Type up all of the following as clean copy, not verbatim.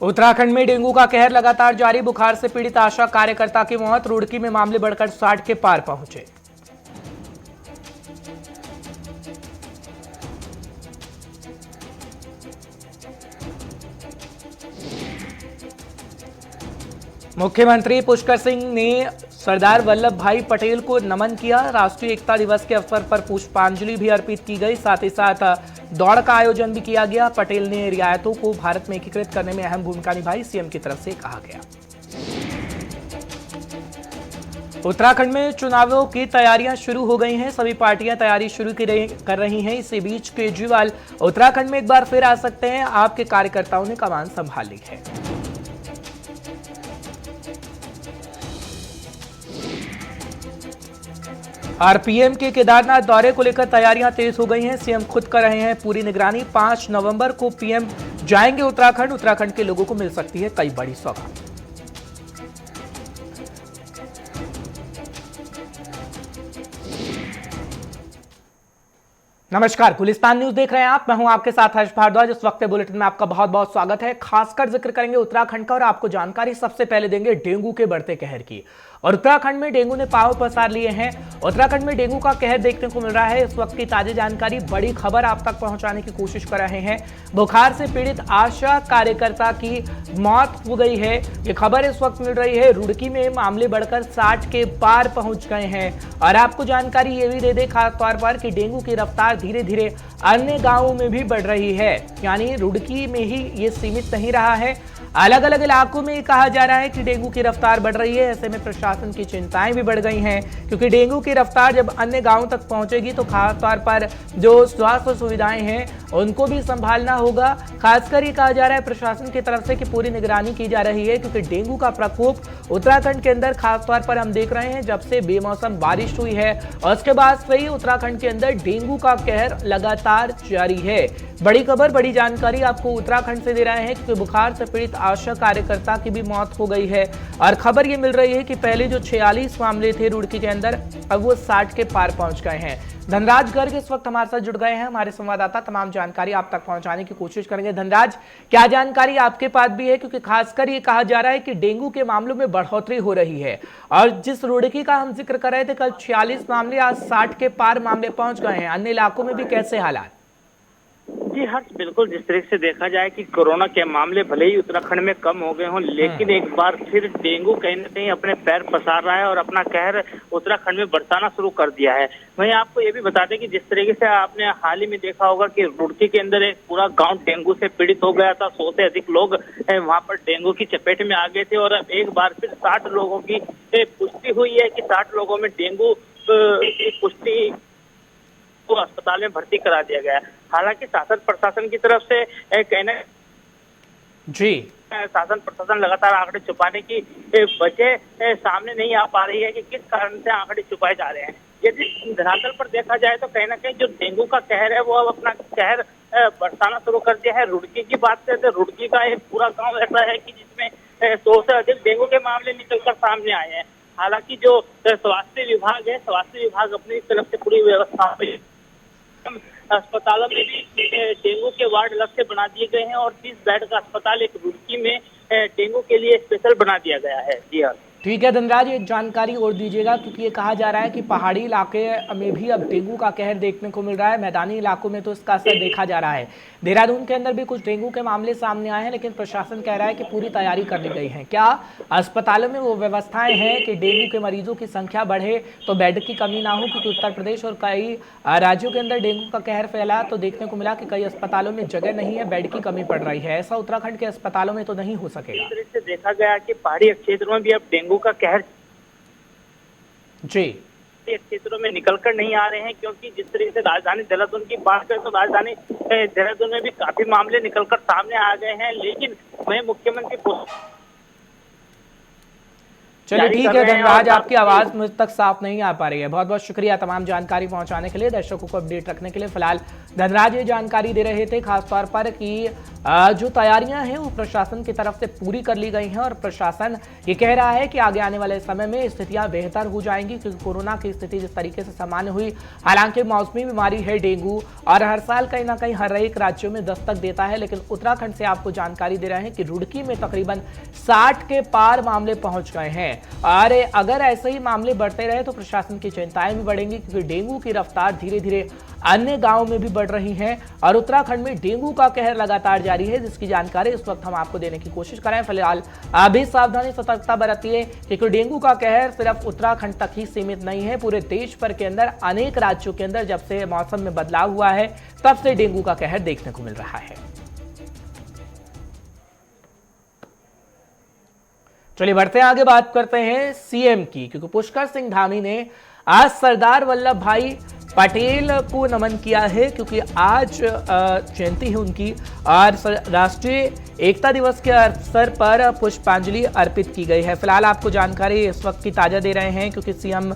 उत्तराखंड में डेंगू का कहर लगातार जारी। बुखार से पीड़ित आशा कार्यकर्ता की मौत। रुड़की में मामले बढ़कर 60 के पार पहुंचे। मुख्यमंत्री पुष्कर सिंह ने सरदार वल्लभ भाई पटेल को नमन किया। राष्ट्रीय एकता दिवस के अवसर पर पुष्पांजलि भी अर्पित की गई। साथ ही साथ दौड़ का आयोजन भी किया गया। पटेल ने रियायतों को भारत में एकीकृत करने में अहम भूमिका निभाई, सीएम की तरफ से कहा गया। उत्तराखंड में चुनावों की तैयारियां शुरू हो गई हैं। सभी पार्टियां तैयारी शुरू कर रही हैं। इसी बीच केजरीवाल उत्तराखंड में एक बार फिर आ सकते हैं। आपके कार्यकर्ताओं ने कमान संभाल ली है। आरपीएम के केदारनाथ दौरे को लेकर तैयारियां तेज हो गई हैं। सीएम खुद कर रहे हैं पूरी निगरानी। 5 नवंबर को पीएम जाएंगे उत्तराखंड। उत्तराखंड के लोगों को मिल सकती है कई बड़ी सौगात। नमस्कार, गुलिस्तान न्यूज देख रहे हैं आप। मैं हूं आपके साथ हर्ष भारद्वाज। इस वक्त बुलेटिन में आपका बहुत बहुत स्वागत है। खासकर जिक्र करेंगे उत्तराखंड का और आपको जानकारी सबसे पहले देंगे डेंगू के बढ़ते कहर की। और उत्तराखंड में डेंगू ने पांव पसार लिए हैं। उत्तराखंड में डेंगू का कहर देखने को मिल रहा है। इस वक्त की ताजा जानकारी, बड़ी खबर आप तक पहुंचाने की कोशिश कर रहे हैं। बुखार से पीड़ित आशा कार्यकर्ता की मौत हो गई है, ये खबर इस वक्त मिल रही है। रुड़की में मामले बढ़कर 60 के पार पहुंच गए हैं। और आपको जानकारी ये भी दे दे खास तौर पर कि डेंगू की रफ्तार धीरे धीरे अन्य गांवों में भी बढ़ रही है। यानी रुड़की में ही ये सीमित नहीं रहा है, अलग अलग इलाकों में कहा जा रहा है कि डेंगू की रफ्तार बढ़ रही है। ऐसे में प्रशासन की चिंताएं भी बढ़ गई हैं, क्योंकि डेंगू की रफ्तार जब अन्य गांवों तक पहुंचेगी तो खासतौर पर जो स्वास्थ्य सुविधाएं हैं उनको भी संभालना होगा। खासकर ये कहा जा रहा है प्रशासन की तरफ से कि पूरी निगरानी की जा रही है, क्योंकि डेंगू का प्रकोप उत्तराखंड के अंदर खासतौर पर हम देख रहे हैं जब से बेमौसम बारिश हुई है और उसके बाद से ही उत्तराखंड के अंदर डेंगू का कहर लगातार जारी है। बड़ी खबर, बड़ी जानकारी आपको उत्तराखंड से दे रहे हैं, क्योंकि बुखार से पीड़ित आशा कार्यकर्ता की भी मौत हो गई है। और खबर ये मिल रही है कि पहले जो 46 मामले थे रुड़की के अंदर, अब वो 60 के पार पहुंच गए हैं। धनराज गर्ग इस वक्त हमारे साथ जुड़ गए हैं, हमारे संवाददाता। तमाम जानकारी आप तक पहुंचाने की कोशिश करेंगे। धनराज, क्या जानकारी आपके पास भी है, क्योंकि खासकर ये कहा जा रहा है कि डेंगू के मामलों में बढ़ोतरी हो रही है और जिस रुड़की का हम जिक्र कर रहे थे कल 46 मामले, आज 60 के पार मामले पहुंच गए हैं। अन्य इलाकों में भी कैसे हालात? जी हर्ष, बिल्कुल जिस तरीके से देखा जाए कि कोरोना के मामले भले ही उत्तराखंड में कम हो गए हों, लेकिन एक बार फिर डेंगू कहीं न कहीं अपने पैर पसार रहा है और अपना कहर उत्तराखंड में बरसाना शुरू कर दिया है। वहीं आपको ये भी बता दें कि जिस तरीके से आपने हाल ही में देखा होगा कि रुड़की के अंदर एक पूरा गांव डेंगू से पीड़ित हो गया था। 100 से अधिक लोग वहां पर डेंगू की चपेट में आ गए थे और अब एक बार फिर 60 लोगों की पुष्टि हुई है कि 60 लोगों में डेंगू की पुष्टि को अस्पताल में भर्ती करा दिया गया। हालांकि शासन प्रशासन की तरफ से कहना जी, शासन प्रशासन लगातार आंकड़े छुपाने की वजह सामने नहीं आ पा रही है कि किस कारण से आंकड़े छुपाए जा रहे हैं। यदि धरातल पर देखा जाए तो कहीं ना कहीं जो डेंगू का कहर है वो अब अपना कहर बरसाना शुरू कर दिया है। रुड़की की बात करें तो रुड़की का एक पूरा गाँव ऐसा है कि जिसमें 100 से अधिक डेंगू के मामले निकलकर सामने आए हैं। हालांकि जो स्वास्थ्य विभाग है, स्वास्थ्य विभाग अपनी तरफ से पूरी व्यवस्था अस्पतालों में भी डेंगू के वार्ड अलग से बना दिए गए हैं और 30 बेड का अस्पताल एक रुड़की में डेंगू के लिए स्पेशल बना दिया गया है। जी हाँ, ठीक है धनराज, एक जानकारी और दीजिएगा, क्योंकि ये कहा जा रहा है कि पहाड़ी इलाके में भी अब डेंगू का कहर देखने को मिल रहा है। मैदानी इलाकों में तो इसका असर देखा जा रहा है। देहरादून के अंदर भी कुछ डेंगू के मामले सामने आए हैं, लेकिन प्रशासन कह रहा है कि पूरी तैयारी कर ली गई है। क्या अस्पतालों में वो व्यवस्थाएं हैं कि डेंगू के मरीजों की संख्या बढ़े तो बेड की कमी ना हो? क्योंकि उत्तर प्रदेश और कई राज्यों के अंदर डेंगू का कहर फैला तो देखने को मिला कि कई अस्पतालों में जगह नहीं है, बेड की कमी पड़ रही है। ऐसा उत्तराखंड के अस्पतालों में तो नहीं हो सकेगा। इस तरह से देखा गया कि पहाड़ी क्षेत्रों में भी अब डेंगू का कहर जी क्षेत्रों में निकलकर नहीं आ रहे हैं, क्योंकि जिस तरीके से राजधानी देहरादून की बात करें तो राजधानी देहरादून में भी काफी मामले निकलकर सामने आ गए हैं। लेकिन वहीं मुख्यमंत्री चलिए जारी ठीक कर है रहे हैं। धनराज, और आपकी आवाज मुझ तक साफ नहीं आ पा रही है। बहुत बहुत शुक्रिया तमाम जानकारी पहुंचाने के लिए, दर्शकों को अपडेट रखने के लिए। फिलहाल धनराज ये जानकारी दे रहे थे खासतौर पर कि जो तैयारियां हैं वो प्रशासन की तरफ से पूरी कर ली गई हैं और प्रशासन ये कह रहा है कि आगे आने वाले समय में स्थितियां बेहतर हो जाएंगी, क्योंकि कोरोना की स्थिति जिस तरीके से सामान्य हुई, हालांकि मौसमी बीमारी है डेंगू और हर साल कहीं ना कहीं हर एक राज्यों में दस्तक देता है, लेकिन उत्तराखंड से आपको जानकारी दे रहे हैं कि रुड़की में तकरीबन 60 के पार मामले पहुंच गए हैं। और अगर ऐसे ही मामले बढ़ते रहे तो प्रशासन की चिंताएं भी बढ़ेंगी, क्योंकि डेंगू की रफ्तार धीरे धीरे अन्य गांवों में भी बढ़ रही है और उत्तराखंड में डेंगू का कहर लगातार जारी है, जिसकी जानकारी इस वक्त हम आपको देने की कोशिश कर रहे हैं। फिलहाल अभी सावधानी सतर्कता बरतिए, क्योंकि डेंगू का कहर सिर्फ उत्तराखंड तक ही सीमित नहीं है, पूरे देश भर के अंदर अनेक राज्यों के अंदर जब से मौसम में बदलाव हुआ है तब से डेंगू का कहर देखने को मिल रहा है। चलिए बढ़ते हैं आगे, बात करते हैं सीएम की, क्योंकि पुष्कर सिंह धामी ने आज सरदार वल्लभ भाई पटेल को नमन किया है, क्योंकि आज जयंती है उनकी और राष्ट्रीय एकता दिवस के अवसर पर पुष्पांजलि अर्पित की गई है। फिलहाल आपको जानकारी इस वक्त की ताजा दे रहे हैं, क्योंकि सीएम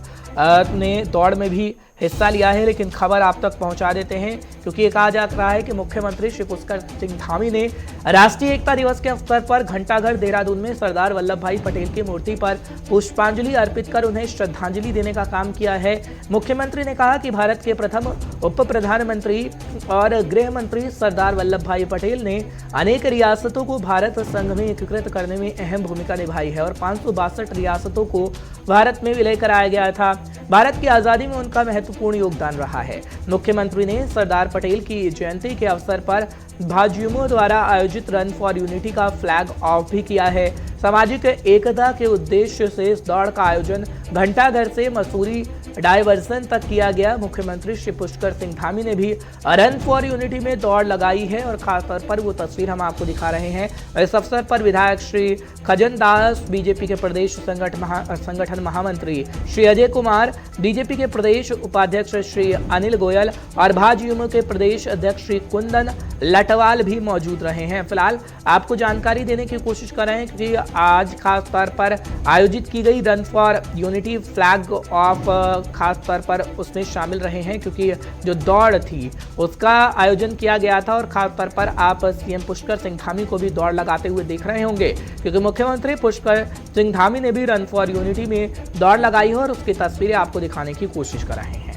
ने दौड़ में भी हिस्सा लिया है, लेकिन खबर आप तक पहुंचा देते हैं, क्योंकि ये कहा जा रहा है कि मुख्यमंत्री श्री पुष्कर सिंह धामी ने राष्ट्रीय एकता दिवस के अवसर पर घंटाघर देहरादून में सरदार वल्लभ भाई पटेल की मूर्ति पर पुष्पांजलि अर्पित कर उन्हें श्रद्धांजलि देने का काम किया है। मुख्यमंत्री ने कहा कि भारत के प्रथम उप प्रधानमंत्री और गृह मंत्री सरदार वल्लभ भाई पटेल ने अनेक रियासतों को भारत संघ में एकीकृत करने में अहम भूमिका निभाई है और 562 रियासतों को भारत में विलय कराया गया था। भारत की आजादी में उनका महत्वपूर्ण योगदान रहा है। मुख्यमंत्री ने सरदार पटेल की जयंती के अवसर पर भाजयुमो द्वारा आयोजित रन फॉर यूनिटी का फ्लैग ऑफ भी किया है। सामाजिक एकता के उद्देश्य से इस दौड़ का आयोजन घंटाघर से मसूरी डायवर्सन तक किया गया। मुख्यमंत्री श्री पुष्कर सिंह धामी ने भी रन फॉर यूनिटी में दौड़ लगाई है और खासतौर पर वो तस्वीर हम आपको दिखा रहे हैं। इस अवसर पर विधायक श्री खजन दास, बीजेपी के प्रदेश संगठन महामंत्री श्री अजय कुमार, बीजेपी के प्रदेश उपाध्यक्ष श्री अनिल गोयल और भाजयुमो के प्रदेश अध्यक्ष श्री कुंदन लटवाल भी मौजूद रहे हैं। फिलहाल आपको जानकारी देने की कोशिश कर रहे हैं कि आज खास तौर पर आयोजित की गई run for unity flag of खास तौर पर उसमें शामिल रहे हैं, क्योंकि जो दौड़ थी उसका आयोजन किया गया था और खास तौर पर आप सीएम पुष्कर सिंह धामी को भी दौड़ लगाते हुए देख रहे होंगे, क्योंकि मुख्यमंत्री पुष्कर सिंह धामी ने भी रन फॉर यूनिटी में दौड़ लगाई है और उसकी तस्वीरें आपको दिखाने की कोशिश कर रहे हैं।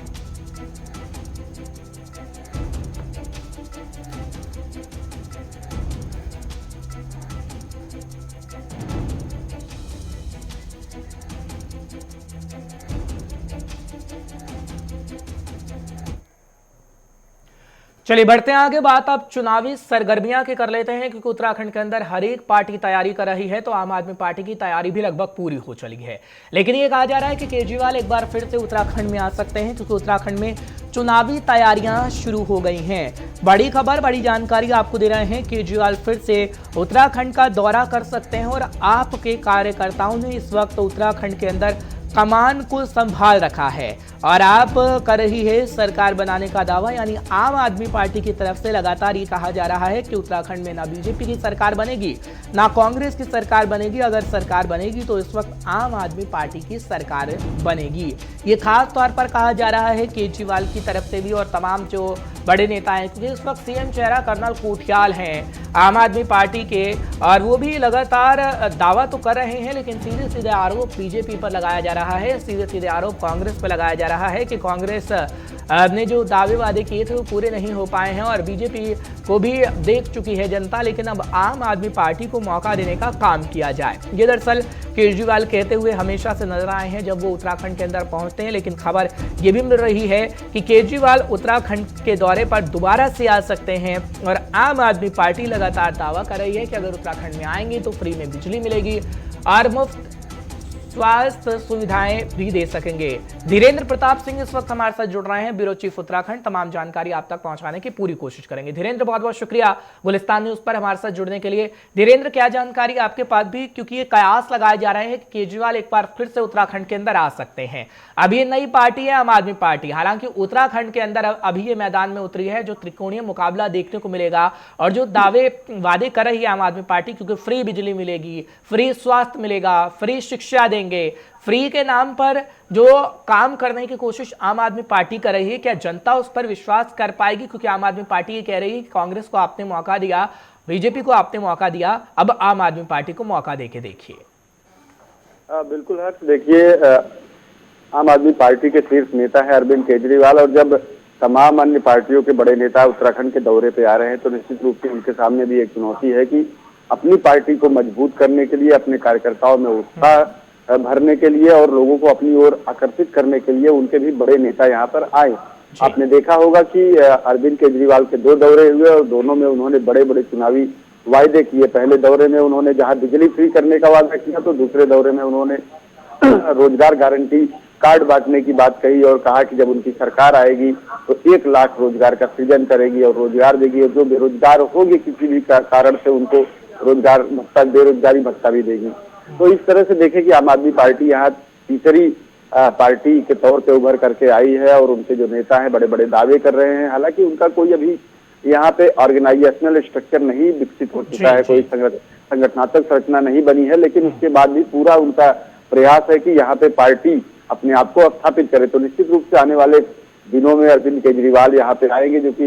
चलिए बढ़ते हैं आगे, बात अब चुनावी सरगर्मियां की कर लेते हैं, क्योंकि उत्तराखंड के अंदर हर एक पार्टी तैयारी कर रही है। तो आम आदमी पार्टी की तैयारी भी लगभग पूरी हो चली है, लेकिन ये कहा जा रहा है कि केजरीवाल एक बार फिर से उत्तराखंड में आ सकते हैं, क्योंकि उत्तराखंड में चुनावी तैयारियां शुरू हो गई हैं। बड़ी खबर, बड़ी जानकारी आपको दे रहे हैं, केजरीवाल फिर से उत्तराखंड का दौरा कर सकते हैं और आपके कार्यकर्ताओं ने इस वक्त उत्तराखंड के अंदर कमान को संभाल रखा है और आप कर रही है सरकार बनाने का दावा। यानी आम आदमी पार्टी की तरफ से लगातार ये कहा जा रहा है कि उत्तराखंड में ना बीजेपी की सरकार बनेगी ना कांग्रेस की सरकार बनेगी, अगर सरकार बनेगी तो इस वक्त आम आदमी पार्टी की सरकार बनेगी। ये खास तौर पर कहा जा रहा है केजरीवाल की तरफ से भी और तमाम जो बड़े नेता हैं, क्योंकि इस वक्त सीएम चेहरा कर्नल कोठियाल हैं आम आदमी पार्टी के, और वो भी लगातार दावा तो कर रहे हैं, लेकिन सीधे सीधे आरोप बीजेपी पर लगाया जा रहा है, सीधे सीधे आरोप कांग्रेस पर लगाया जा रहा है कि कांग्रेस ने जो दावे वादे किए थे वो पूरे नहीं हो पाए हैं और बीजेपी को भी देख चुकी है जनता, लेकिन अब आम आदमी पार्टी को मौका देने का काम किया जाए। ये दरअसल केजरीवाल कहते हुए हमेशा से नजर आए हैं जब वो उत्तराखंड के अंदर पहुंचते हैं, लेकिन खबर ये भी मिल रही है कि केजरीवाल उत्तराखंड के दौरे पर दोबारा से आ सकते हैं और आम आदमी पार्टी लगातार दावा कर रही है कि अगर उत्तराखंड में आएंगे तो फ्री में बिजली मिलेगी और मुफ्त स्वास्थ्य सुविधाएं भी दे सकेंगे। धीरेन्द्र प्रताप सिंह इस वक्त हमारे साथ जुड़ रहे हैं, ब्यूरो चीफ उत्तराखंड। तमाम जानकारी आप तक पहुंचाने की पूरी कोशिश करेंगे। धीरेन्द्र, बहुत बहुत शुक्रिया गुलिस्तान न्यूज पर हमारे साथ जुड़ने के लिए। धीरेन्द्र, क्या जानकारी आपके पास भी, क्योंकि ये कयास लगाए जा रहे हैं कि केजरीवाल एक बार फिर से उत्तराखंड के अंदर आ सकते हैं। अभी ये नई पार्टी है आम आदमी पार्टी, हालांकि उत्तराखंड के अंदर अभी ये मैदान में उतरी है, जो त्रिकोणीय मुकाबला देखने को मिलेगा और जो दावे वादे कर रही है आम आदमी पार्टी, क्योंकि फ्री बिजली मिलेगी, फ्री स्वास्थ्य मिलेगा, फ्री शिक्षा देंगे, देंगे। फ्री के नाम पर जो काम करने की कोशिश आम आदमी पार्टी कर रही है, क्या जनता उस पर विश्वास कर पाएगी? क्योंकि आम आदमी पार्टी ये कह रही है कि कांग्रेस को आपने मौका दिया, बीजेपी को आपने मौका दिया, अब आम आदमी पार्टी को मौका देके देखिए। बिल्कुल हर्ष, देखिए आम आदमी पार्टी के शीर्ष नेता है अरविंद केजरीवाल, और जब तमाम अन्य पार्टियों के बड़े नेता उत्तराखंड के दौरे पे आ रहे हैं तो निश्चित रूप से उनके सामने भी एक चुनौती है कि अपनी पार्टी को मजबूत करने के लिए, अपने कार्यकर्ताओं में उत्साह भरने के लिए और लोगों को अपनी ओर आकर्षित करने के लिए उनके भी बड़े नेता यहाँ पर आए। आपने देखा होगा कि अरविंद केजरीवाल के 2 दौरे हुए और दोनों में उन्होंने बड़े बड़े चुनावी वायदे किए। पहले दौरे में उन्होंने जहां बिजली फ्री करने का वादा किया तो दूसरे दौरे में उन्होंने रोजगार गारंटी कार्ड बांटने की बात कही और कहा कि जब उनकी सरकार आएगी तो 1 लाख रोजगार का सृजन करेगी और रोजगार देगी, और जो बेरोजगार होंगे किसी भी कारण से उनको रोजगार भत्ता, बेरोजगारी भत्ता भी देगी। तो इस तरह से देखें कि आम आदमी पार्टी यहाँ तीसरी पार्टी के तौर पे उभर करके आई है और उनके जो नेता हैं बड़े बड़े दावे कर रहे हैं। हालांकि उनका कोई अभी यहाँ पे ऑर्गेनाइजेशनल स्ट्रक्चर नहीं विकसित हो चुका है, कोई संगठनात्मक संरचना नहीं बनी है, लेकिन उसके बाद भी पूरा उनका प्रयास है कि यहाँ पे पार्टी अपने आप को स्थापित करे। तो निश्चित रूप से आने वाले दिनों में अरविंद केजरीवाल यहाँ पे आएंगे, जो कि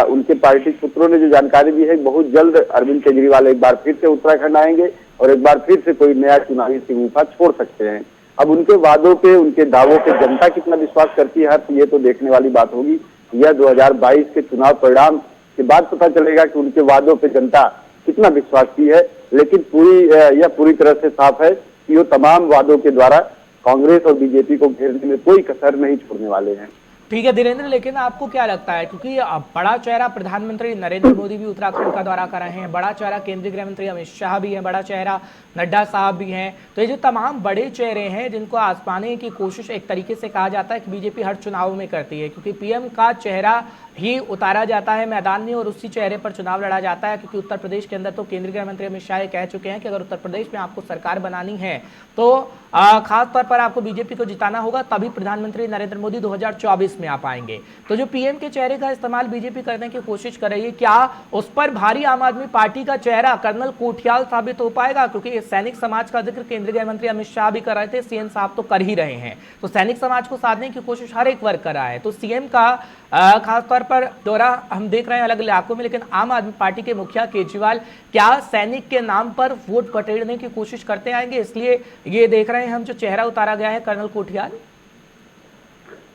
उनके पार्टी सूत्रों ने जो जानकारी दी है, बहुत जल्द अरविंद केजरीवाल एक बार फिर से उत्तराखंड आएंगे और एक बार फिर से कोई नया चुनावी सिंगूफा छोड़ सकते हैं। अब उनके वादों पे, उनके दावों पे जनता कितना विश्वास करती है ये तो देखने वाली बात होगी। यह 2022 के चुनाव परिणाम के बाद पता चलेगा कि उनके वादों पे जनता कितना विश्वासी है, लेकिन पूरी तरह से साफ है कि वो तमाम वादों के द्वारा कांग्रेस और बीजेपी को घेरने में कोई कसर नहीं छोड़ने वाले हैं। ठीक है धीरेन्द्र, लेकिन आपको क्या लगता है, क्योंकि बड़ा चेहरा प्रधानमंत्री नरेंद्र मोदी भी उत्तराखंड का दौरा कर रहे हैं, बड़ा चेहरा केंद्रीय गृह मंत्री अमित शाह भी हैं, बड़ा चेहरा नड्डा साहब भी हैं, तो ये जो तमाम बड़े चेहरे हैं जिनको आजमाने की कोशिश एक तरीके से कहा जाता है कि बीजेपी हर चुनाव में करती है, क्योंकि पीएम का चेहरा ही उतारा जाता है मैदान में और उसी चेहरे पर चुनाव लड़ा जाता है। क्योंकि उत्तर प्रदेश के अंदर तो केंद्रीय गृह मंत्री अमित शाह कह चुके हैं कि अगर उत्तर प्रदेश में आपको सरकार बनानी है तो खास तौर पर आपको बीजेपी को जिताना होगा, तभी प्रधानमंत्री नरेंद्र मोदी 2024 में आ पाएंगे। तो जो पीएम के चेहरे का इस्तेमाल बीजेपी करने की कोशिश कर रही है, क्या उस पर भारी आम आदमी पार्टी का चेहरा कर्नल कोठियाल साबित हो पाएगा? क्योंकि सैनिक समाज का जिक्र केंद्रीय गृह मंत्री अमित शाह भी कर रहे थे, सीएम साहब तो कर ही रहे हैं, तो सैनिक समाज को साधने की कोशिश हर एक वर्ग कर रहा है। तो सीएम का खास तौर पर दौरा हम देख रहे हैं अलग इलाकों में, लेकिन आम आदमी पार्टी के मुखिया केजरीवाल क्या सैनिक के नाम पर वोट बटेरने की कोशिश करते आएंगे? इसलिए ये देख रहे हैं हम जो चेहरा उतारा गया है कर्नल कोठियाल।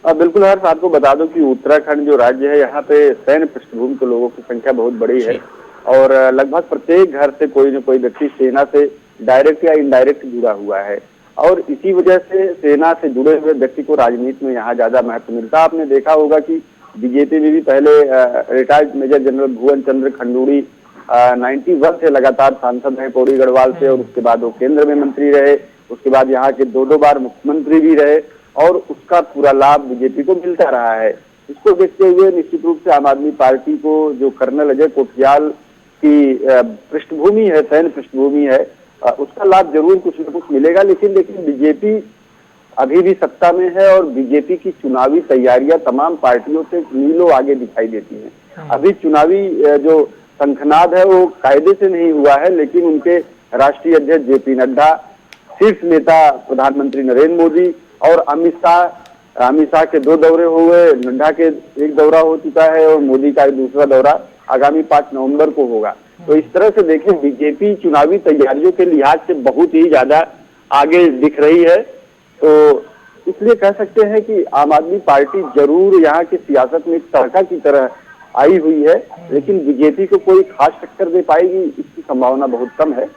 बिल्कुल हर्ष, आपको बता दूं कि उत्तराखंड जो राज्य है यहाँ पे सैन्य पृष्ठभूमि के लोगों की संख्या बहुत बड़ी है और लगभग प्रत्येक घर से कोई न कोई व्यक्ति सेना से डायरेक्ट या इनडायरेक्ट जुड़ा हुआ है और इसी वजह से सेना से जुड़े हुए व्यक्ति को राजनीति में यहाँ ज्यादा महत्व मिलता है। आपने देखा होगा कि बीजेपी में भी पहले रिटायर्ड मेजर जनरल भुवन चंद्र खंडूड़ी 91 से लगातार सांसद हैं पौड़ी गढ़वाल से, और उसके बाद वो केंद्र में मंत्री रहे, उसके बाद यहाँ के 2 बार मुख्यमंत्री भी रहे और उसका पूरा लाभ बीजेपी को मिलता रहा है। इसको देखते हुए निश्चित रूप से आम आदमी पार्टी को जो कर्नल अजय कोठियाल की पृष्ठभूमि है, सैन्य पृष्ठभूमि है, उसका लाभ जरूर कुछ न कुछ मिलेगा। लेकिन बीजेपी अभी भी सत्ता में है और बीजेपी की चुनावी तैयारियां तमाम पार्टियों से मीलों आगे दिखाई देती हैं। अभी चुनावी जो शंखनाद है वो कायदे से नहीं हुआ है, लेकिन उनके राष्ट्रीय अध्यक्ष जेपी नड्डा, शीर्ष नेता प्रधानमंत्री नरेंद्र मोदी और अमित शाह के 2 दौरे हुए, नड्डा के 1 दौरा हो चुका है और मोदी का दूसरा दौरा आगामी 5 नवंबर को होगा। तो इस तरह से देखें बीजेपी चुनावी तैयारियों के लिहाज से बहुत ही ज्यादा आगे दिख रही है। तो इसलिए कह सकते हैं कि आम आदमी पार्टी जरूर यहाँ की सियासत में एक तड़का की तरह आई हुई है, लेकिन बीजेपी को कोई खास टक्कर दे पाएगी इसकी संभावना बहुत कम है।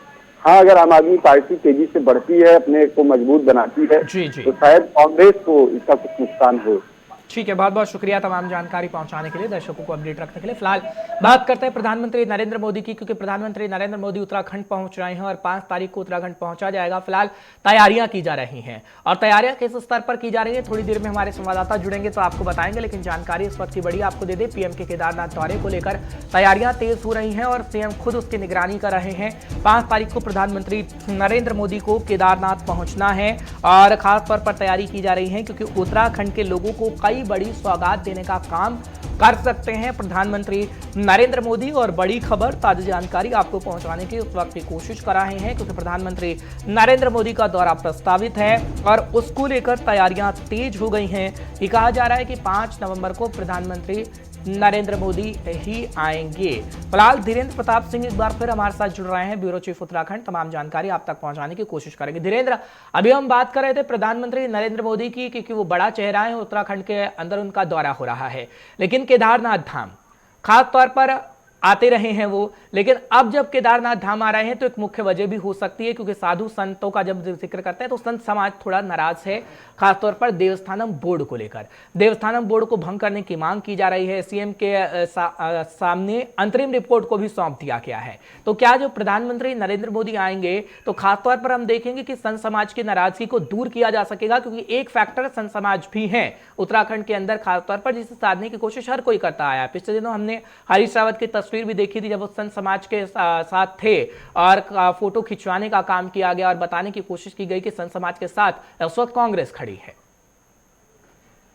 हाँ, अगर आम आदमी पार्टी तेजी से बढ़ती है, अपने को मजबूत बनाती है तो शायद कांग्रेस को इसका कुछ नुकसान हो। ठीक है, बहुत बहुत शुक्रिया तमाम जानकारी पहुंचाने के लिए, दर्शकों को अपडेट रखने के लिए। फिलहाल बात करते हैं प्रधानमंत्री नरेंद्र मोदी की, क्योंकि प्रधानमंत्री नरेंद्र मोदी उत्तराखंड पहुंच रहे हैं और 5 तारीख को उत्तराखंड पहुंचा जाएगा। फिलहाल तैयारियां की जा रही हैं और तैयारियां किस स्तर पर की जा रही है थोड़ी देर में हमारे संवाददाता जुड़ेंगे तो आपको बताएंगे, लेकिन जानकारी इस वक्त की बड़ी आपको दे दे। पीएम के केदारनाथ दौरे को लेकर तैयारियां तेज हो रही हैं और सीएम खुद उसकी निगरानी कर रहे हैं। 5 तारीख को प्रधानमंत्री नरेंद्र मोदी को केदारनाथ पहुंचना है और खास तौर पर तैयारी की जा रही है, क्योंकि उत्तराखंड के लोगों को कई बड़ी सौगात देने का काम कर सकते हैं प्रधानमंत्री नरेंद्र मोदी। और बड़ी खबर, ताजा जानकारी आपको पहुंचाने की उस वक्त की कोशिश कर रहे हैं क्योंकि प्रधानमंत्री नरेंद्र मोदी का दौरा प्रस्तावित है और उसको लेकर तैयारियां तेज हो गई हैं। ये कहा जा रहा है कि 5 नवंबर को प्रधानमंत्री नरेंद्र मोदी ही आएंगे। फिलहाल धीरेन्द्र प्रताप सिंह एक बार फिर हमारे साथ जुड़ रहे हैं, ब्यूरो चीफ उत्तराखंड। तमाम जानकारी आप तक पहुंचाने की कोशिश करेंगे। धीरेन्द्र, अभी हम बात कर रहे थे प्रधानमंत्री नरेंद्र मोदी की, क्योंकि वो बड़ा चेहरा है, उत्तराखंड के अंदर उनका दौरा हो रहा है। लेकिन केदारनाथ धाम खास तौर पर आते रहे हैं वो, लेकिन अब जब केदारनाथ धाम आ रहे हैं तो एक मुख्य वजह भी हो सकती है, क्योंकि साधु संतों का जब जिक्र करते हैं तो संत समाज थोड़ा नाराज है, खासतौर पर देवस्थानम बोर्ड को लेकर। देवस्थानम बोर्ड को भंग करने की मांग की जा रही है। सीएम के सामने अंतरिम रिपोर्ट को भी सौंप दिया गया है। तो क्या जो प्रधानमंत्री नरेंद्र मोदी आएंगे तो खासतौर पर हम देखेंगे कि संत समाज की नाराजगी को दूर किया जा सकेगा, क्योंकि एक फैक्टर संत समाज भी है उत्तराखंड के अंदर खासतौर पर, जिसे साधने की कोशिश हर कोई करता आया। पिछले दिनों हमने हरीश रावत की तस्वीर भी देखी थी जब वो संत समाज के साथ थे और फोटो खिंचवाने का काम किया गया और बताने की कोशिश की गई कि संत समाज के साथ उस वक्त कांग्रेस खड़ी है।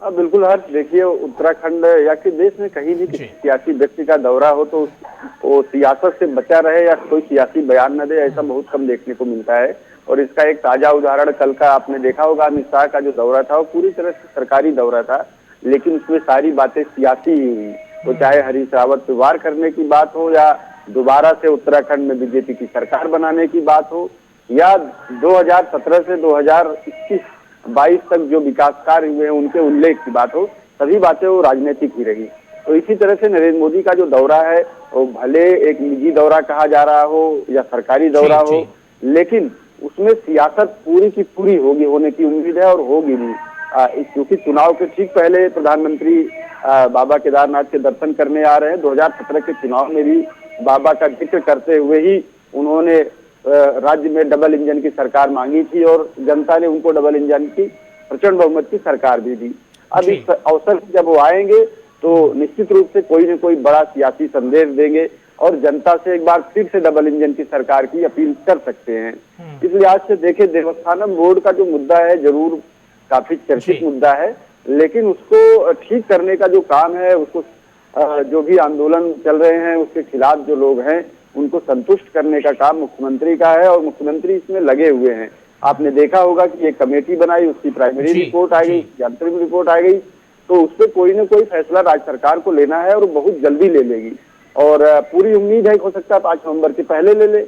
बिल्कुल हर्ष, देखिए उत्तराखंड या कि देश में कहीं भी किसी सियासी व्यक्ति का दौरा हो तो वो सियासत से बचा रहे या कोई सियासी बयान न दे, ऐसा बहुत कम देखने को मिलता है। और इसका एक ताजा उदाहरण कल का आपने देखा होगा, अमित शाह का जो दौरा था वो पूरी तरह से सरकारी दौरा था, लेकिन उसमें सारी बातें सियासी हुई। तो चाहे हरीश रावत पे वार करने की बात हो या दोबारा से उत्तराखंड में बीजेपी की सरकार बनाने की बात हो या 2017 से 2021-22 तक जो विकास कार्य हुए हैं उनके उल्लेख की बात हो, सभी बातें वो राजनीतिक ही रही। तो इसी तरह से नरेंद्र मोदी का जो दौरा है वो भले एक निजी दौरा कहा जा रहा हो या सरकारी दौरा हो, लेकिन उसमें सियासत पूरी की पूरी होगी, होने की उम्मीद है और होगी भी। क्योंकि चुनाव के ठीक पहले प्रधानमंत्री बाबा केदारनाथ के दर्शन करने आ रहे हैं। 2017 के चुनाव में भी बाबा का जिक्र करते हुए ही उन्होंने राज्य में डबल इंजन की सरकार मांगी थी और जनता ने उनको डबल इंजन की प्रचंड बहुमत की सरकार भी दी। अब इस अवसर जब वो आएंगे तो निश्चित रूप से कोई न कोई बड़ा सियासी संदेश देंगे और जनता से एक बार फिर से डबल इंजन की सरकार की अपील कर सकते हैं। इस लिहाज से देखे देवस्थानम बोर्ड का जो मुद्दा है जरूर काफी चर्चित मुद्दा है, लेकिन उसको ठीक करने का जो काम है, उसको जो भी आंदोलन चल रहे हैं उसके खिलाफ जो लोग हैं उनको संतुष्ट करने का काम मुख्यमंत्री का है और मुख्यमंत्री इसमें लगे हुए हैं। आपने देखा होगा कि एक कमेटी बनाई, उसकी प्राइमरी रिपोर्ट आ गई, अंतरिम रिपोर्ट आ गई, तो उस पर कोई न कोई फैसला राज्य सरकार को लेना है और बहुत जल्दी ले लेगी। और पूरी उम्मीद है, हो सकता है 5 नवंबर के पहले ले ले,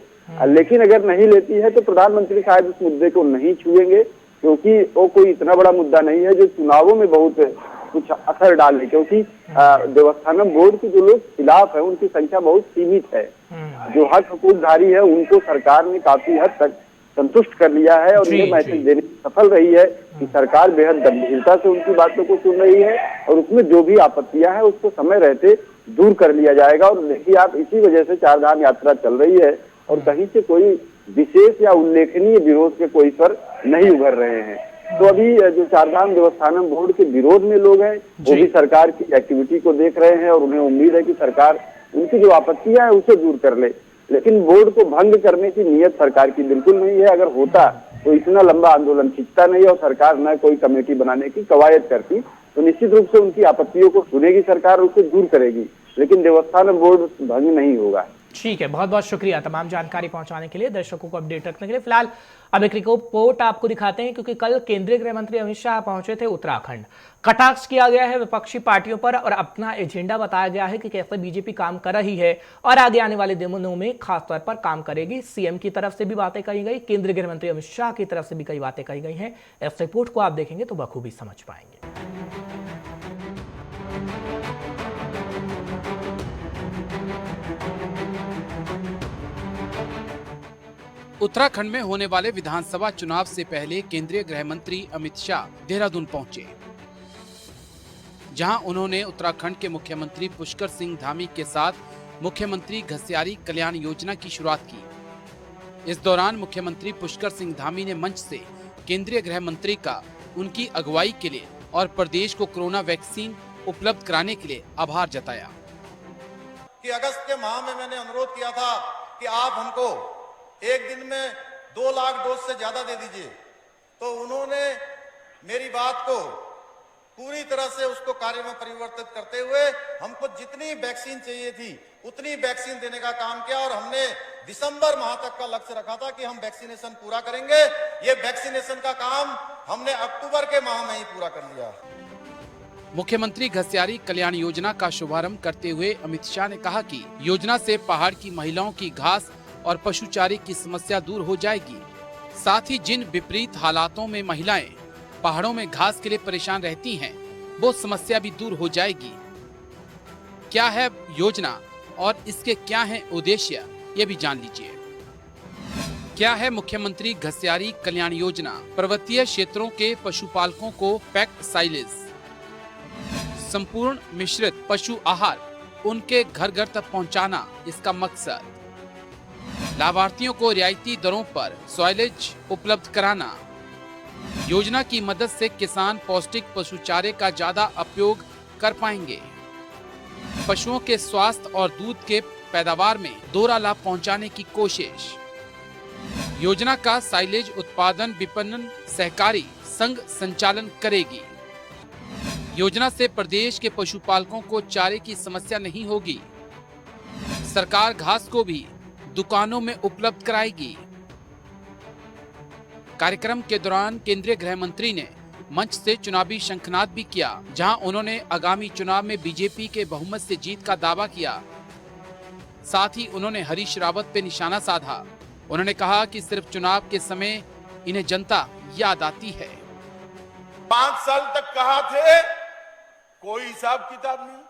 लेकिन अगर नहीं लेती है तो प्रधानमंत्री शायद उस मुद्दे को नहीं छुएंगे, क्योंकि वो कोई इतना बड़ा मुद्दा नहीं है जो चुनावों में बहुत कुछ असर डाले। क्योंकि देवस्थानम बोर्ड के जो लोग खिलाफ है उनकी संख्या बहुत सीमित है। जो हक हकूकधारी है उनको सरकार ने काफी हद तक संतुष्ट कर लिया है और ये मैसेज देने में सफल रही है कि सरकार बेहद गंभीरता से उनकी बातों को सुन रही है और उसमें जो भी आपत्तियां हैं उसको समय रहते दूर कर लिया जाएगा। और देखिए आप, इसी वजह से 4 धाम यात्रा चल रही है और कहीं से कोई विशेष या उल्लेखनीय विरोध के कोई स्वर नहीं उभर रहे हैं। तो अभी जो 4 धाम देवस्थानम बोर्ड के विरोध में लोग हैं वो भी सरकार की एक्टिविटी को देख रहे हैं और उन्हें उम्मीद है कि सरकार उनकी जो आपत्तियां हैं उसे दूर कर ले। लेकिन बोर्ड को भंग करने की नीयत सरकार की बिल्कुल नहीं है। अगर होता तो इतना लंबा आंदोलन खिंचता नहीं और सरकार न कोई कमेटी बनाने की कवायद करती, तो निश्चित रूप से उनकी आपत्तियों को सुनेगी सरकार, उसे दूर करेगी, लेकिन देवस्थानम बोर्ड भंग नहीं होगा। ठीक है, बहुत बहुत शुक्रिया तमाम जानकारी पहुंचाने के लिए, दर्शकों को अपडेट रखने के लिए। फिलहाल अब एक रिपोर्ट आपको दिखाते हैं, क्योंकि कल केंद्रीय गृह मंत्री अमित शाह पहुंचे थे उत्तराखंड। कटाक्ष किया गया है विपक्षी पार्टियों पर और अपना एजेंडा बताया गया है कि कैसे बीजेपी काम कर रही है और आगे आने वाले दिनों में खासतौर पर काम करेगी। सीएम की तरफ से भी बातें कही गई, केंद्रीय गृह मंत्री अमित शाह की तरफ से भी कई बातें कही गई हैं। इस रिपोर्ट को आप देखेंगे तो बखूबी समझ पाएंगे। उत्तराखंड में होने वाले विधानसभा चुनाव से पहले केंद्रीय गृह मंत्री अमित शाह देहरादून पहुंचे, जहां उन्होंने उत्तराखंड के मुख्यमंत्री पुष्कर सिंह धामी के साथ मुख्यमंत्री घसियारी कल्याण योजना की शुरुआत की। इस दौरान मुख्यमंत्री पुष्कर सिंह धामी ने मंच से केंद्रीय गृह मंत्री का उनकी अगुवाई के लिए और प्रदेश को कोरोना वैक्सीन उपलब्ध कराने के लिए आभार जताया। कि अगस्त के माह में मैंने अनुरोध किया था कि आप हमको एक दिन में 2 लाख डोज से ज्यादा दे दीजिए, तो उन्होंने मेरी बात को पूरी तरह से उसको कार्य में परिवर्तित करते हुए हमको जितनी वैक्सीन चाहिए थी उतनी वैक्सीन देने का काम किया और हमने दिसंबर माह तक का लक्ष्य रखा था कि हम वैक्सीनेशन पूरा करेंगे। ये वैक्सीनेशन का काम हमने अक्टूबर के माह में ही पूरा कर लिया। मुख्यमंत्री घसियारी कल्याण योजना का शुभारंभ करते हुए अमित शाह ने कहा कि योजना से पहाड़ की महिलाओं की घास और पशुचारे की समस्या दूर हो जाएगी। साथ ही जिन विपरीत हालातों में महिलाएं पहाड़ों में घास के लिए परेशान रहती हैं, वो समस्या भी दूर हो जाएगी। क्या है योजना और इसके क्या है उद्देश्य, ये भी जान लीजिए। क्या है मुख्यमंत्री घसियारी कल्याण योजना? पर्वतीय क्षेत्रों के पशुपालकों को पैक्ड साइलेज, संपूर्ण मिश्रित पशु आहार उनके घर घर तक पहुंचाना इसका मकसद। लाभार्थियों को रियायती दरों पर सॉइलेज उपलब्ध कराना। योजना की मदद से किसान पौष्टिक पशुचारे का ज्यादा उपयोग कर पाएंगे। पशुओं के स्वास्थ्य और दूध के पैदावार में दोहरा लाभ पहुंचाने की कोशिश। योजना का साइलेज उत्पादन विपणन सहकारी संघ संचालन करेगी। योजना से प्रदेश के पशुपालकों को चारे की समस्या नहीं होगी। सरकार घास को भी दुकानों में उपलब्ध कराएगी। कार्यक्रम के दौरान केंद्रीय गृह मंत्री ने मंच से चुनावी शंखनाद भी किया, जहां उन्होंने आगामी चुनाव में बीजेपी के बहुमत से जीत का दावा किया। साथ ही उन्होंने हरीश रावत पे निशाना साधा। उन्होंने कहा कि सिर्फ चुनाव के समय इन्हें जनता याद आती है। 5 साल तक कहा थे, कोई हिसाब किताब नहीं।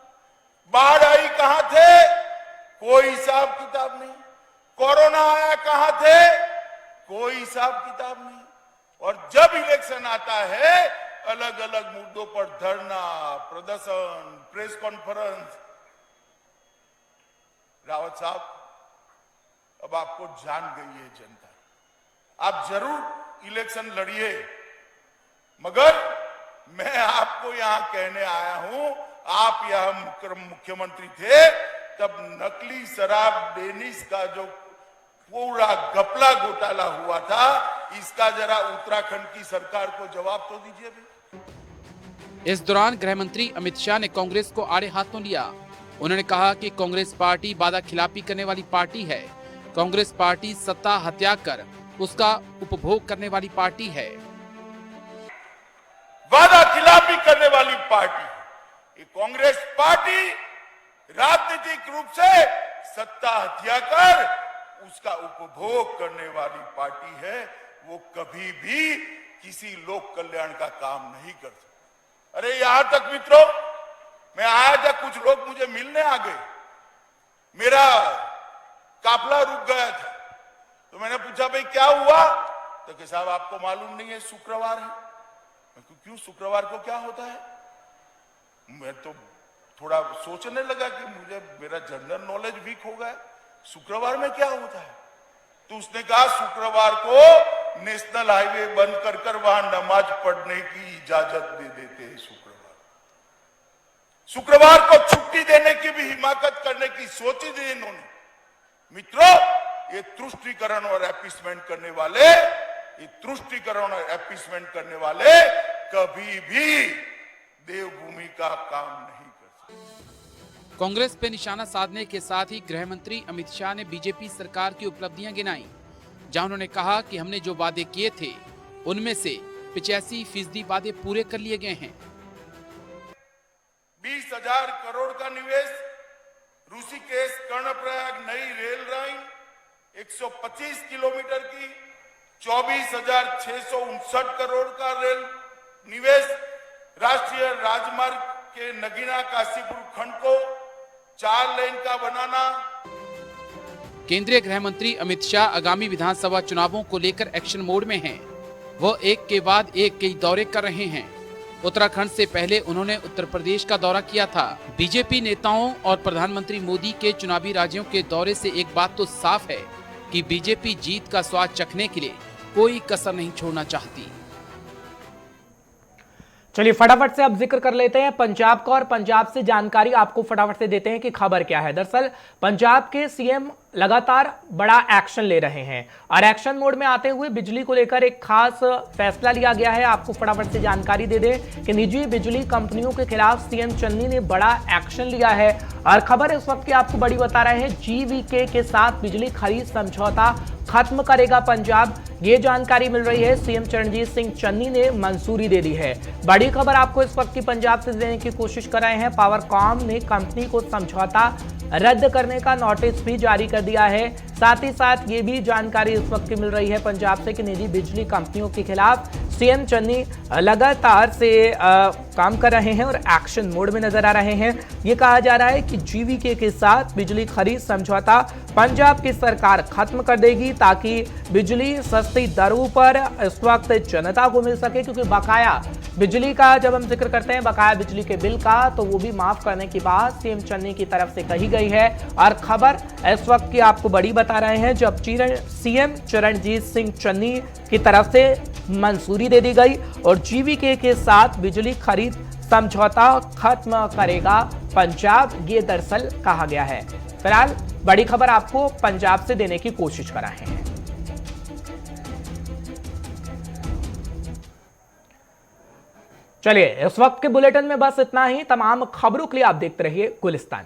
बाढ़ आई कहां थे, कोई हिसाब किताब नहीं। कोरोना आया कहां थे, कोई हिसाब किताब नहीं। और जब इलेक्शन आता है, अलग अलग मुद्दों पर धरना, प्रदर्शन, प्रेस कॉन्फ्रेंस। रावत साहब, अब आपको जान गई है जनता। आप जरूर इलेक्शन लड़िए, मगर मैं आपको यहां कहने आया हूं, आप यहां मुख्यमंत्री थे तब नकली शराब डेनिस का जो पूरा घपला घोटाला हुआ था, इसका जरा उत्तराखंड की सरकार को जवाब तो दीजिए भी। इस दौरान गृह मंत्री अमित शाह ने कांग्रेस को आड़े हाथों लिया। उन्होंने कहा कि कांग्रेस पार्टी वादा खिलाफी करने वाली पार्टी है। कांग्रेस पार्टी सत्ता हत्या कर उसका उपभोग करने वाली पार्टी है। वादा खिलाफी करने वाली पार्टी, ये कांग्रेस पार्टी राजनीतिक रूप से सत्ता हत्या कर उसका उपभोग करने वाली पार्टी है। वो कभी भी किसी लोक कल्याण का काम नहीं कर सकती। अरे यहां तक मित्रों, मैं आया था, कुछ लोग मुझे मिलने आ गए, मेरा काफला रुक गया था, तो मैंने पूछा भाई क्या हुआ? तो कि साहब आपको मालूम नहीं है, शुक्रवार है। क्यों, शुक्रवार को क्या होता है? मैं तो थोड़ा सोचने लगा कि मुझे मेरा जनरल नॉलेज वीक हो गया, शुक्रवार में क्या होता है? तो उसने कहा शुक्रवार को नेशनल हाईवे बंद कर कर वहां नमाज पढ़ने की इजाजत दे देते हैं। शुक्रवार को छुट्टी देने की भी हिमाकत करने की सोची थी इन्होंने। मित्रों, ये तुष्टीकरण और एपीसमेंट करने वाले, ये तुष्टीकरण और एपीसमेंट करने वाले कभी भी देवभूमि का काम नहीं कर सकते। कांग्रेस पे निशाना साधने के साथ ही गृह मंत्री अमित शाह ने बीजेपी सरकार की उपलब्धियां गिनाई, जहां उन्होंने कहा कि हमने जो वादे किए थे उनमें से 85% वादे पूरे कर लिए गए हैं। 20,000 करोड़ का निवेश, ऋषिकेश कर्णप्रयाग नई रेल लाइन 125 किलोमीटर की, 24,659 करोड़ का रेल निवेश, राष्ट्रीय राजमार्ग के नगीना काशीपुर खंड को 4 लेन का बनाना। केंद्रीय गृह मंत्री अमित शाह आगामी विधानसभा चुनावों को लेकर एक्शन मोड में हैं। वो एक के बाद एक कई दौरे कर रहे हैं। उत्तराखंड से पहले उन्होंने उत्तर प्रदेश का दौरा किया था। बीजेपी नेताओं और प्रधानमंत्री मोदी के चुनावी राज्यों के दौरे से एक बात तो साफ है कि बीजेपी जीत का स्वाद चखने के लिए कोई कसर नहीं छोड़ना चाहती। चलिए फटाफट से अब जिक्र कर लेते हैं पंजाब का और पंजाब से जानकारी आपको फटाफट से देते हैं कि खबर क्या है। दरअसल पंजाब के सीएम लगातार बड़ा एक्शन ले रहे हैं और एक्शन मोड में आते हुए बिजली को लेकर एक खास फैसला लिया गया है। आपको फटाफट से जानकारी दे दें कि निजी बिजली कंपनियों के खिलाफ सीएम चन्नी ने बड़ा एक्शन लिया है और खबर इस वक्त की आपको बड़ी बता रहे हैं। जीवीके के साथ बिजली खरीद समझौता खत्म करेगा पंजाब, ये जानकारी मिल रही है। सीएम चरणजीत सिंह चन्नी ने मंजूरी दे दी है। बड़ी खबर आपको इस वक्त की पंजाब से देने की कोशिश कर रहे हैं। पावरकॉम ने कंपनी को समझौता रद्द करने का नोटिस भी जारी कर दिया है। साथ ही साथ ये भी जानकारी इस वक्त की मिल रही है पंजाब से कि निजी बिजली कंपनियों के खिलाफ सीएम चन्नी लगातार से काम कर रहे हैं और एक्शन मोड में नजर आ रहे हैं। ये कहा जा रहा है कि जीवीके के साथ बिजली खरीद समझौता पंजाब की सरकार खत्म कर देगी ताकि बिजली सस्ती दरों पर इस वक्त जनता को मिल सके, क्योंकि बकाया बिजली का जब हम जिक्र करते हैं बकाया बिजली के बिल का, तो वो भी माफ करने की बात सीएम चन्नी की तरफ से कही गई है। और खबर इस वक्त की आपको बड़ी बता रहे हैं, जब सीएम चरणजीत सिंह चन्नी की तरफ से मंजूरी दे दी गई और जीवीके के साथ बिजली खरीद समझौता खत्म करेगा पंजाब, ये दरअसल कहा गया है। फिलहाल बड़ी खबर आपको पंजाब से देने की कोशिश कर रहे हैं। चलिए इस वक्त के बुलेटिन में बस इतना ही। तमाम खबरों के लिए आप देखते रहिए गुलिस्तान।